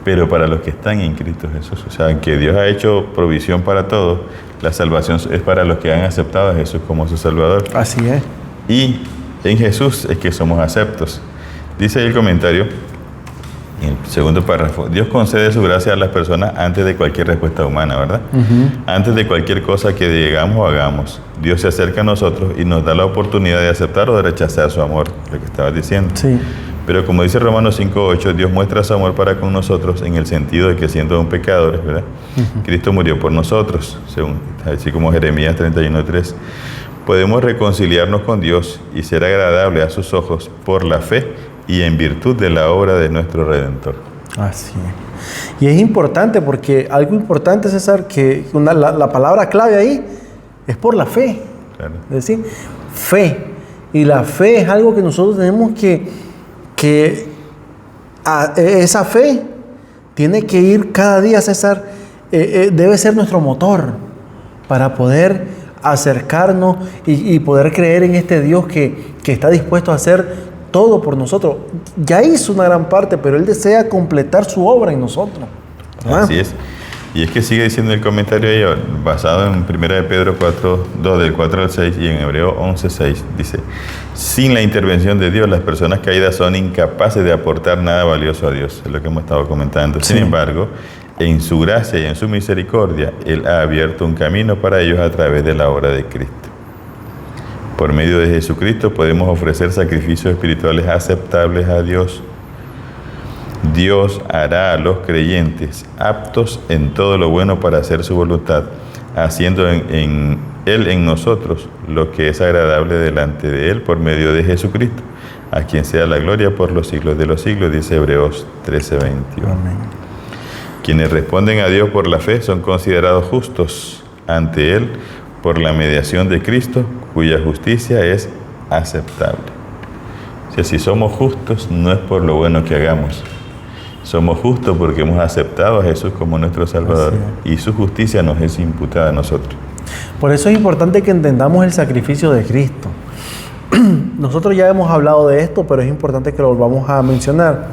pero para los que están en Cristo Jesús. O sea, que Dios ha hecho provisión para todos. La salvación es para los que han aceptado a Jesús como su Salvador. Así es. Y en Jesús es que somos aceptos. Dice ahí el comentario, en el segundo párrafo: Dios concede su gracia a las personas antes de cualquier respuesta humana, ¿verdad? Antes de cualquier cosa que digamos o hagamos. Dios se acerca a nosotros y nos da la oportunidad de aceptar o de rechazar su amor, lo que estabas diciendo. Sí. Pero como dice Romanos 5:8, Dios muestra su amor para con nosotros en el sentido de que siendo aún pecadores, ¿verdad? Cristo murió por nosotros, así como Jeremías 31:3. Podemos reconciliarnos con Dios y ser agradable a sus ojos por la fe y en virtud de la obra de nuestro Redentor. Así es. Y es importante porque algo importante, César, que la palabra clave ahí es por la fe. Claro. Es decir, fe. Y la fe es algo que nosotros tenemos que esa fe tiene que ir cada día, César, debe ser nuestro motor para poder acercarnos y poder creer en este Dios que está dispuesto a hacer todo por nosotros. Ya hizo una gran parte, pero Él desea completar su obra en nosotros. ¿Verdad? Así es. Y es que sigue diciendo el comentario ahí, basado en 1 de Pedro 4:2, del 4 al 6, y en Hebreo 11:6, dice: sin la intervención de Dios, las personas caídas son incapaces de aportar nada valioso a Dios. Es lo que hemos estado comentando. Sí. Sin embargo, en su gracia y en su misericordia, Él ha abierto un camino para ellos a través de la obra de Cristo. Por medio de Jesucristo podemos ofrecer sacrificios espirituales aceptables a Dios. Dios hará a los creyentes aptos en todo lo bueno para hacer su voluntad, haciendo Él en nosotros lo que es agradable delante de Él por medio de Jesucristo, a quien sea la gloria por los siglos de los siglos, dice Hebreos 13:21. Amén. Quienes responden a Dios por la fe son considerados justos ante Él por la mediación de Cristo, cuya justicia es aceptable. O sea, si somos justos, no es por lo bueno que hagamos. Somos justos porque hemos aceptado a Jesús como nuestro Salvador y su justicia nos es imputada a nosotros. Por eso es importante que entendamos el sacrificio de Cristo. Nosotros ya hemos hablado de esto, pero es importante que lo volvamos a mencionar.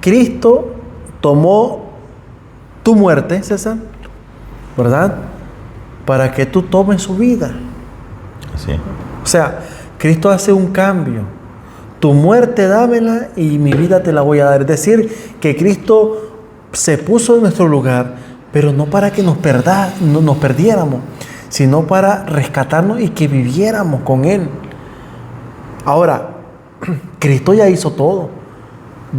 Cristo tomó tu muerte, César, ¿verdad? Para que tú tomes su vida. Sí. O sea, Cristo hace un cambio. Tu muerte dámela y mi vida te la voy a dar. Es decir, que Cristo se puso en nuestro lugar, pero no para que nos perdiéramos, sino para rescatarnos y que viviéramos con Él. Ahora, Cristo ya hizo todo.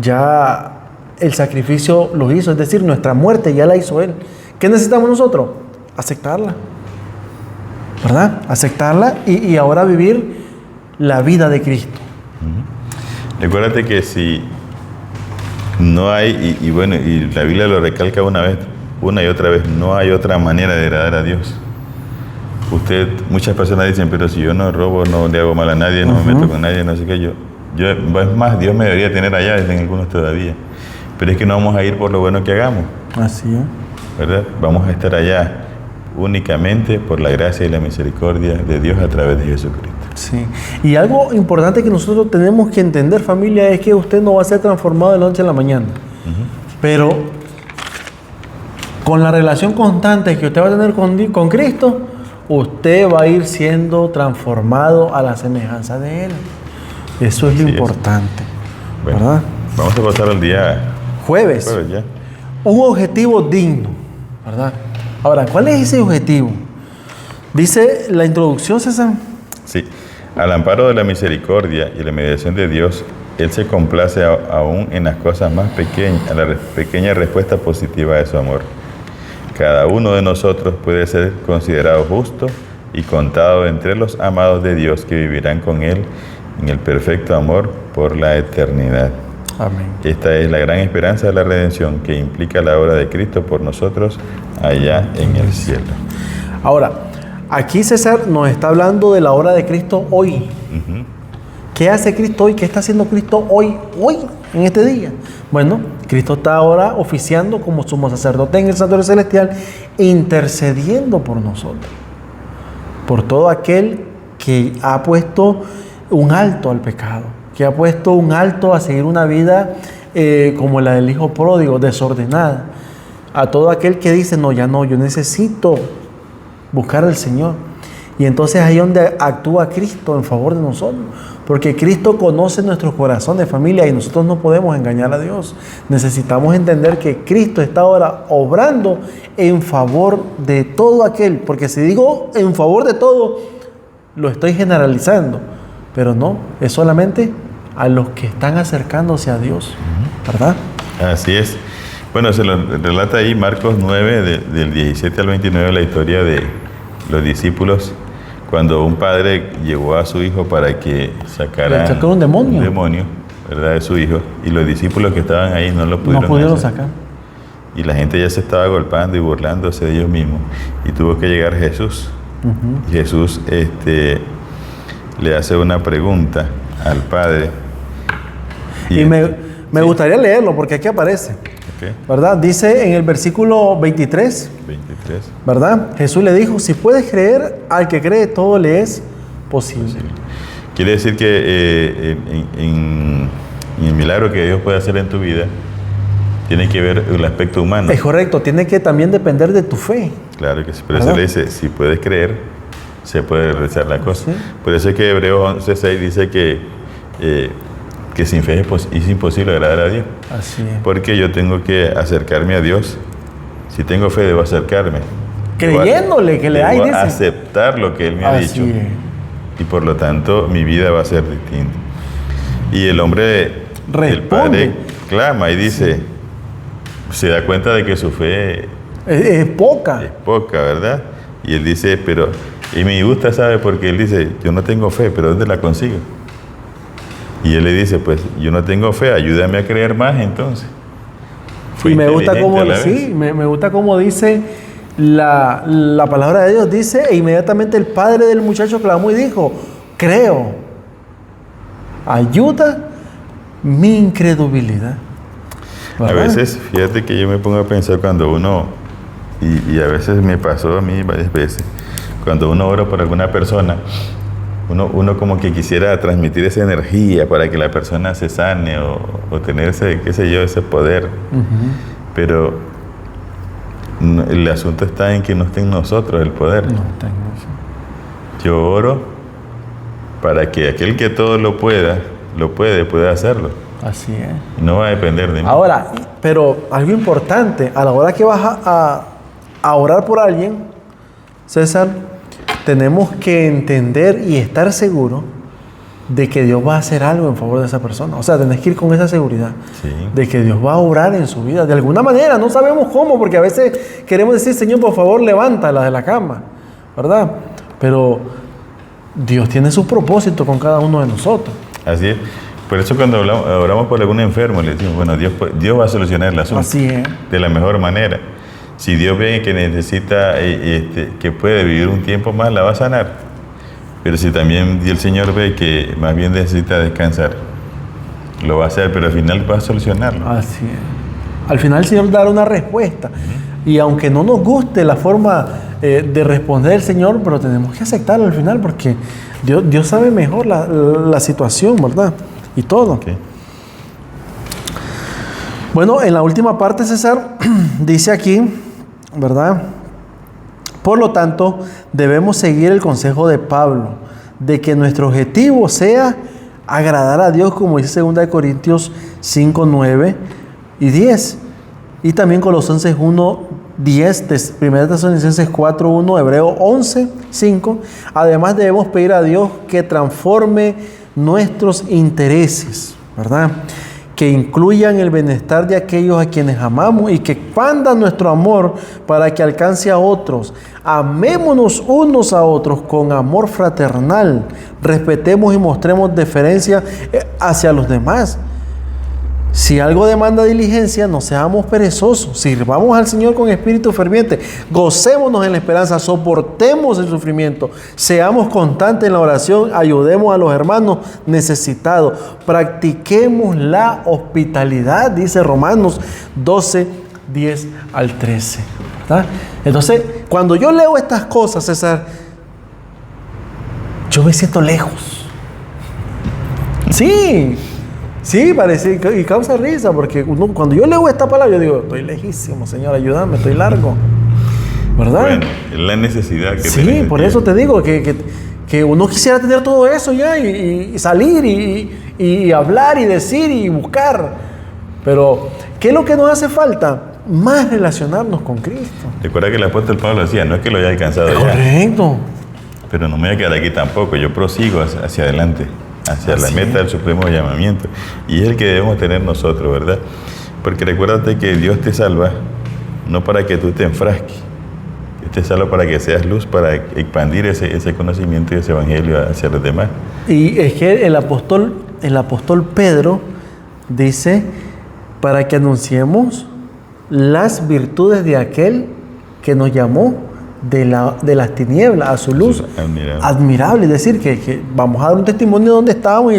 Ya el sacrificio lo hizo, es decir, nuestra muerte ya la hizo Él. ¿Qué necesitamos nosotros? Aceptarla, ¿verdad? Aceptarla y ahora vivir la vida de Cristo. Recuérdate que si no hay, y bueno, y la Biblia lo recalca una y otra vez, no hay otra manera de agradar a Dios. Muchas personas dicen, pero si yo no robo, no le hago mal a nadie, no me meto con nadie, no sé qué, es más, Dios me debería tener allá, dicen algunos todavía. Pero es que no vamos a ir por lo bueno que hagamos. Así es. ¿Verdad? Vamos a estar allá únicamente por la gracia y la misericordia de Dios a través de Jesucristo. Sí. Y algo importante que nosotros tenemos que entender, familia, es que usted no va a ser transformado de la noche a la mañana. Pero con la relación constante que usted va a tener con Cristo, usted va a ir siendo transformado a la semejanza de Él. Eso es lo importante. Bueno, ¿verdad? Vamos a pasar al día jueves ya. Un objetivo digno, ¿verdad? Ahora, ¿cuál es ese objetivo? Dice la introducción, César. Sí, al amparo de la misericordia y la mediación de Dios, Él se complace aún en las cosas más pequeñas, a la pequeña respuesta positiva de su amor. Cada uno de nosotros puede ser considerado justo y contado entre los amados de Dios que vivirán con Él en el perfecto amor por la eternidad. Amén. Esta es la gran esperanza de la redención que implica la obra de Cristo por nosotros allá en el cielo. Ahora, aquí César nos está hablando de la obra de Cristo hoy. ¿Qué hace Cristo hoy? ¿Qué está haciendo Cristo hoy, en este día? Bueno, Cristo está ahora oficiando como sumo sacerdote en el santuario celestial, intercediendo por nosotros, por todo aquel que ha puesto un alto al pecado, que ha puesto un alto a seguir una vida como la del hijo pródigo, desordenada. A todo aquel que dice, no, ya no, yo necesito buscar al Señor. Y entonces ahí es donde actúa Cristo en favor de nosotros. Porque Cristo conoce nuestros corazones, familia, y nosotros no podemos engañar a Dios. Necesitamos entender que Cristo está ahora obrando en favor de todo aquel. Porque si digo en favor de todo, lo estoy generalizando. Pero no, es solamente a los que están acercándose a Dios, ¿verdad? Así es. Bueno, se lo relata ahí Marcos 9, del 17 al 29, la historia de los discípulos, cuando un padre llevó a su hijo para que sacara un demonio, ¿verdad?, de su hijo, y los discípulos que estaban ahí no lo pudieron sacar. Y la gente ya se estaba golpeando y burlándose de ellos mismos, y tuvo que llegar Jesús. Y Jesús le hace una pregunta al padre. Y me gustaría leerlo porque aquí aparece. Okay. ¿Verdad? Dice en el versículo 23, ¿verdad? Jesús le dijo, si puedes creer, al que cree todo le es posible. Quiere decir que en el milagro que Dios puede hacer en tu vida, tiene que ver el aspecto humano. Es correcto, tiene que también depender de tu fe. Claro que sí, pero eso le dice, si puedes creer, se puede realizar la cosa. ¿Sí? Por eso es que Hebreos 11:6 dice que sin fe es imposible agradar a Dios. Así es. Porque yo tengo que acercarme a Dios. Si tengo fe, debo acercarme. Creyéndole que le hay. Debo aceptar lo que Él me ha dicho. Es. Y por lo tanto, mi vida va a ser distinta. Y el hombre, el padre, clama y dice, se da cuenta de que su fe es poca. Es poca, ¿verdad? Y él dice, y me gusta, ¿sabe? Porque él dice, yo no tengo fe, pero ¿dónde la consigo? Y él le dice, pues yo no tengo fe, ayúdame a creer más entonces. Y me gusta cómo dice la palabra de Dios, dice, e inmediatamente el padre del muchacho clamó y dijo, creo, ayuda mi incredulidad. ¿Verdad? A veces, fíjate que yo me pongo a pensar cuando uno, y a veces me pasó a mí varias veces, cuando uno ora por alguna persona, uno como que quisiera transmitir esa energía para que la persona se sane o tener ese, qué sé yo, ese poder. Pero el asunto está en que no esté en nosotros el poder. No está en nosotros. Yo oro para que aquel que todo lo pueda hacerlo. Así es. No va a depender de mí. Ahora, pero algo importante, a la hora que vas a orar por alguien, César, tenemos que entender y estar seguros de que Dios va a hacer algo en favor de esa persona. O sea, tenés que ir con esa seguridad de que Dios va a obrar en su vida. De alguna manera, no sabemos cómo, porque a veces queremos decir, Señor, por favor, levántala de la cama, ¿verdad? Pero Dios tiene su propósito con cada uno de nosotros. Así es. Por eso cuando oramos por algún enfermo, le decimos, bueno, Dios va a solucionar el asunto. Así es. De la mejor manera. Si Dios ve que necesita, que puede vivir un tiempo más, la va a sanar. Pero si también el Señor ve que más bien necesita descansar, lo va a hacer, pero al final va a solucionarlo. Así es. Al final el Señor dará una respuesta. Y aunque no nos guste la forma de responder el Señor, pero tenemos que aceptarlo al final, porque Dios sabe mejor la situación, ¿verdad? Y todo. Okay. Bueno, en la última parte, César, dice aquí, ¿verdad? Por lo tanto, debemos seguir el consejo de Pablo, de que nuestro objetivo sea agradar a Dios, como dice 2 Corintios 5, 9 y 10. Y también Colosenses 1, 10, 1 Tesalonicenses 4, 1, Hebreos 11, 5. Además, debemos pedir a Dios que transforme nuestros intereses, ¿verdad? Que incluyan el bienestar de aquellos a quienes amamos y que expandan nuestro amor para que alcance a otros. Amémonos unos a otros con amor fraternal. Respetemos y mostremos deferencia hacia los demás. Si algo demanda diligencia, no seamos perezosos. Sirvamos al Señor con espíritu ferviente. Gocémonos en la esperanza. Soportemos el sufrimiento. Seamos constantes en la oración. Ayudemos a los hermanos necesitados. Practiquemos la hospitalidad, dice Romanos 12, 10 al 13. ¿Verdad? Entonces, cuando yo leo estas cosas, César, yo me siento lejos. Sí. Sí, parece, y causa risa, porque cuando yo leo esta palabra, yo digo, estoy lejísimo, Señor, ayúdame, estoy largo. ¿Verdad? Bueno, es la necesidad que sí, por eso te digo que uno quisiera tener todo eso ya y salir y hablar y decir y buscar. Pero, ¿qué es lo que nos hace falta? Más relacionarnos con Cristo. Recuerda que el apóstol Pablo decía, no es que lo haya alcanzado ya. Correcto. Pero no me voy a quedar aquí tampoco, yo prosigo hacia adelante. Hacia la meta del supremo llamamiento. Y es el que debemos tener nosotros, ¿verdad? Porque recuérdate que Dios te salva no para que tú te enfrasques. Dios te salva para que seas luz, para expandir ese conocimiento y ese evangelio hacia los demás. Y es que el apóstol Pedro dice, para que anunciemos las virtudes de aquel que nos llamó de las tinieblas a su luz admirable. Es decir, que vamos a dar un testimonio de dónde estábamos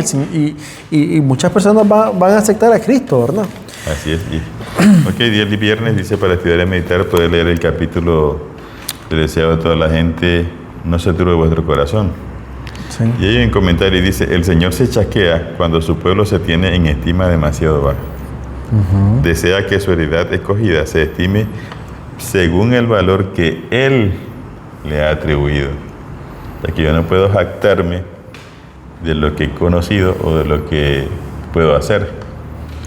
y muchas personas van a aceptar a Cristo, ¿verdad? Así es. Ok, día el viernes dice para estudiar y meditar, poder leer el capítulo del deseo de toda la gente, no se turbe vuestro corazón. Sí. Y hay un comentario y dice, el Señor se chasquea cuando su pueblo se tiene en estima demasiado baja. Desea que su heredad escogida se estime según el valor que Él le ha atribuido. O sea, que yo no puedo jactarme de lo que he conocido o de lo que puedo hacer.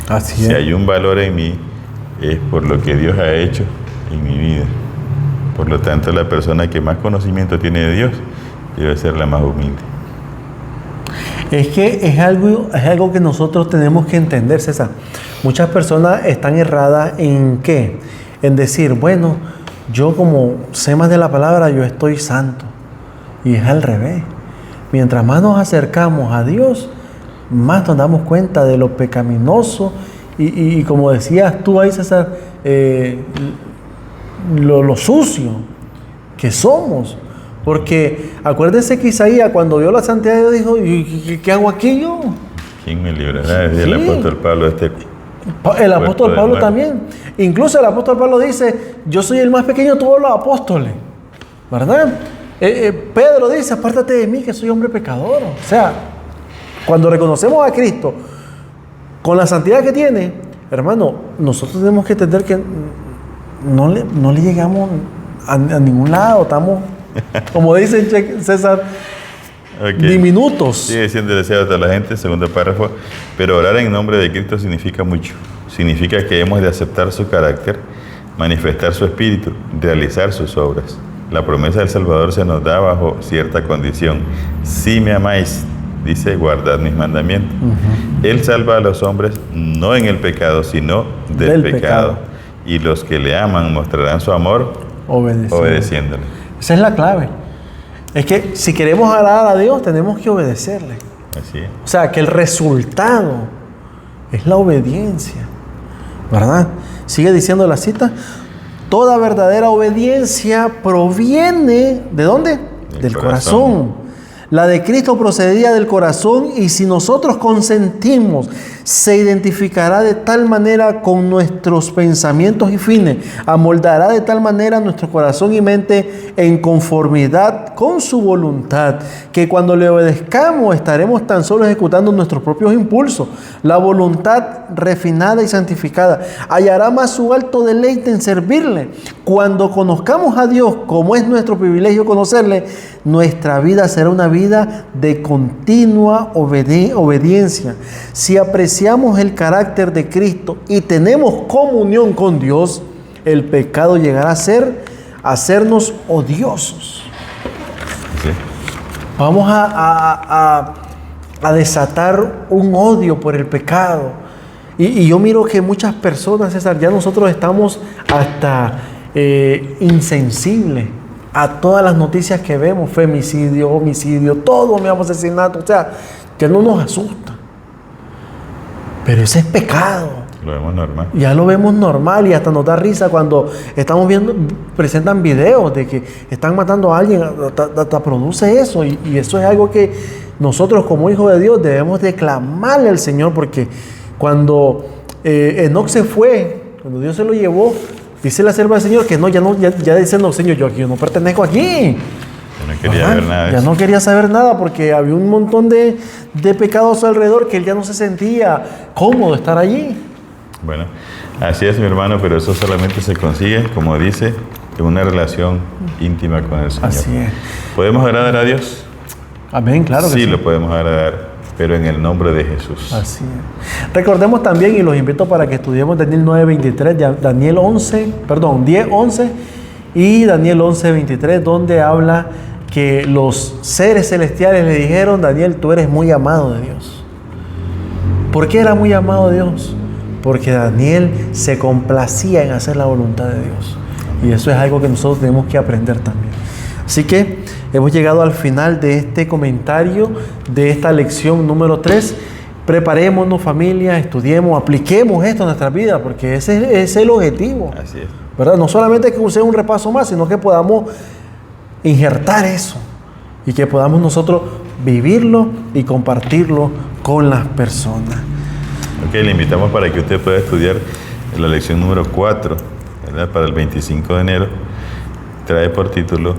Así es. Si hay un valor en mí, es por lo que Dios ha hecho en mi vida. Por lo tanto, la persona que más conocimiento tiene de Dios debe ser la más humilde. Es que es algo que nosotros tenemos que entender, César. Muchas personas están erradas en ¿qué? En decir, bueno, yo como sé más de la palabra, yo estoy santo. Y es al revés. Mientras más nos acercamos a Dios, más nos damos cuenta de lo pecaminoso y como decías tú ahí, César, lo sucio que somos. Porque acuérdense que Isaías, cuando vio la santidad de Dios, dijo: ¿y qué hago aquí yo? ¿Quién me librará? Decía el apóstol Pablo. El apóstol Pablo también. Incluso el apóstol Pablo dice: yo soy el más pequeño de todos los apóstoles, ¿verdad? Pedro dice: apártate de mí, que soy hombre pecador. O sea, cuando reconocemos a Cristo con la santidad que tiene, hermano, nosotros tenemos que entender que no le llegamos a ningún lado. Estamos, como dice César, diminutos. Sigue siendo deseado a toda la gente, segundo párrafo. Pero orar en nombre de Cristo significa mucho. Significa que hemos de aceptar su carácter, manifestar su espíritu, realizar sus obras. La promesa del Salvador se nos da bajo cierta condición. Si me amáis, dice, guardad mis mandamientos. Él salva a los hombres no en el pecado, sino del pecado. Y los que le aman mostrarán su amor obedeciéndole. Esa es la clave. Es que si queremos agradar a Dios, tenemos que obedecerle. Así es. O sea, que el resultado es la obediencia, ¿verdad? Sigue diciendo la cita: toda verdadera obediencia proviene, ¿de dónde? Del corazón. La de Cristo procedía del corazón, y si nosotros consentimos, se identificará de tal manera con nuestros pensamientos y fines, amoldará de tal manera nuestro corazón y mente en conformidad con su voluntad, que cuando le obedezcamos estaremos tan solo ejecutando nuestros propios impulsos. La voluntad refinada y santificada hallará más su alto deleite en servirle. Cuando conozcamos a Dios, como es nuestro privilegio conocerle, nuestra vida será una vida de continua obediencia. Si apreciamos el carácter de Cristo y tenemos comunión con Dios, el pecado llegará a hacernos odiosos. Sí. Vamos a desatar un odio por el pecado. Y yo miro que muchas personas, César, ya nosotros estamos hasta insensibles a todas las noticias que vemos: femicidio, homicidio, todo, asesinato. O sea, ya no nos asusta. Pero ese es pecado. Lo vemos normal. Ya lo vemos normal, y hasta nos da risa cuando estamos viendo, presentan videos de que están matando a alguien, hasta produce eso. Y eso es algo que nosotros, como hijos de Dios, debemos de clamarle al Señor, porque cuando Enoc se fue, cuando Dios se lo llevó, dice la sierva del Señor que ya dice: no, Señor, yo no pertenezco aquí. Yo no quería ver nada de ya eso. no quería saber nada, porque había un montón de pecados alrededor que él ya no se sentía cómodo estar allí. Bueno, así es, mi hermano, pero eso solamente se consigue, como dice, en una relación íntima con el Señor. Así es. ¿Podemos agradar a Dios? Amén, claro que sí. Sí, lo podemos agradar, pero en el nombre de Jesús. Así es. Recordemos también, y los invito para que estudiemos Daniel 9:23, Daniel 10:11 y Daniel 11:23, donde habla que los seres celestiales le dijeron: Daniel, tú eres muy amado de Dios. ¿Por qué era muy amado de Dios? Porque Daniel se complacía en hacer la voluntad de Dios. Y eso es algo que nosotros tenemos que aprender también. Así que hemos llegado al final de este comentario, de esta lección número 3. Preparémonos, familia, estudiemos, apliquemos esto en nuestra vida, porque ese es el objetivo. Así es. ¿Verdad? No solamente que usemos un repaso más, sino que podamos injertar eso y que podamos nosotros vivirlo y compartirlo con las personas. Ok, le invitamos para que usted pueda estudiar la lección número 4, ¿verdad? Para el 25 de enero. Trae por título: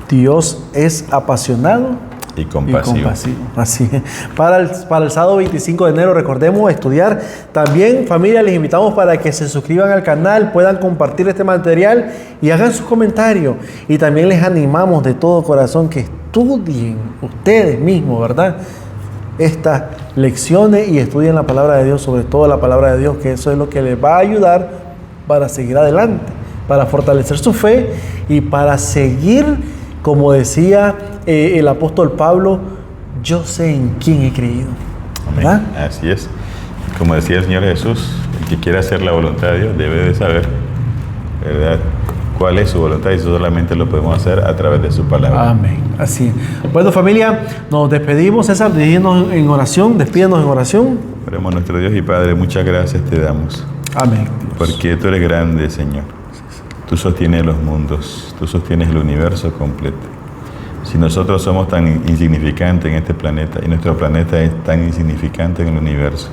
Dios es apasionado y compasivo. Así es. Para el sábado 25 de enero, recordemos estudiar. También, familia, les invitamos para que se suscriban al canal, puedan compartir este material y hagan sus comentarios. Y también les animamos de todo corazón que estudien ustedes mismos, ¿verdad?, estas lecciones, y estudien la palabra de Dios, sobre todo la palabra de Dios, que eso es lo que les va a ayudar para seguir adelante, para fortalecer su fe y para seguir, como decía el apóstol Pablo: yo sé en quién he creído. ¿Verdad? Así es. Como decía el Señor Jesús, el que quiera hacer la voluntad de Dios debe de saber, ¿verdad?, cuál es su voluntad y solamente lo podemos hacer a través de su palabra. Amén. Así es. Bueno, familia, nos despedimos. César, despídenos en oración. Oremos, nuestro Dios y Padre, muchas gracias te damos. Amén. Dios. Porque tú eres grande, Señor. Tú sostienes los mundos, tú sostienes el universo completo. Si nosotros somos tan insignificantes en este planeta, y nuestro planeta es tan insignificante en el universo,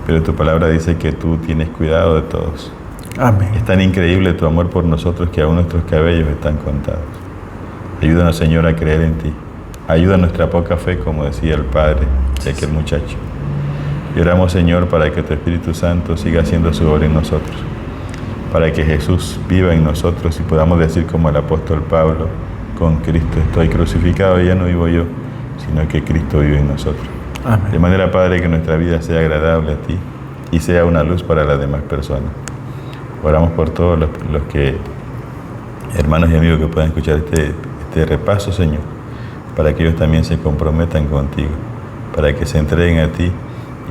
pero tu palabra dice que tú tienes cuidado de todos. Amén. Es tan increíble tu amor por nosotros que aún nuestros cabellos están contados. Ayúdanos, Señor, a creer en ti. Ayuda nuestra poca fe, como decía el Padre de aquel muchacho. Y oramos, Señor, para que tu Espíritu Santo siga haciendo su obra en nosotros, para que Jesús viva en nosotros y podamos decir como el apóstol Pablo: con Cristo estoy crucificado, ya no vivo yo, sino que Cristo vive en nosotros. Amén. De manera, Padre, que nuestra vida sea agradable a ti y sea una luz para las demás personas. Oramos por todos los que, hermanos y amigos que puedan escuchar este repaso, Señor, para que ellos también se comprometan contigo, para que se entreguen a ti,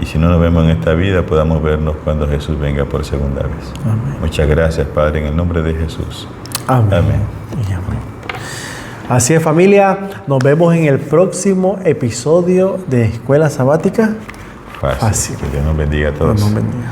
y si no nos vemos en esta vida, podamos vernos cuando Jesús venga por segunda vez. Amén. Muchas gracias, Padre, en el nombre de Jesús. Amén. Amén. Y amén. Así es, familia. Nos vemos en el próximo episodio de Escuela Sabática Fácil. Que Dios nos bendiga a todos. Dios nos bendiga.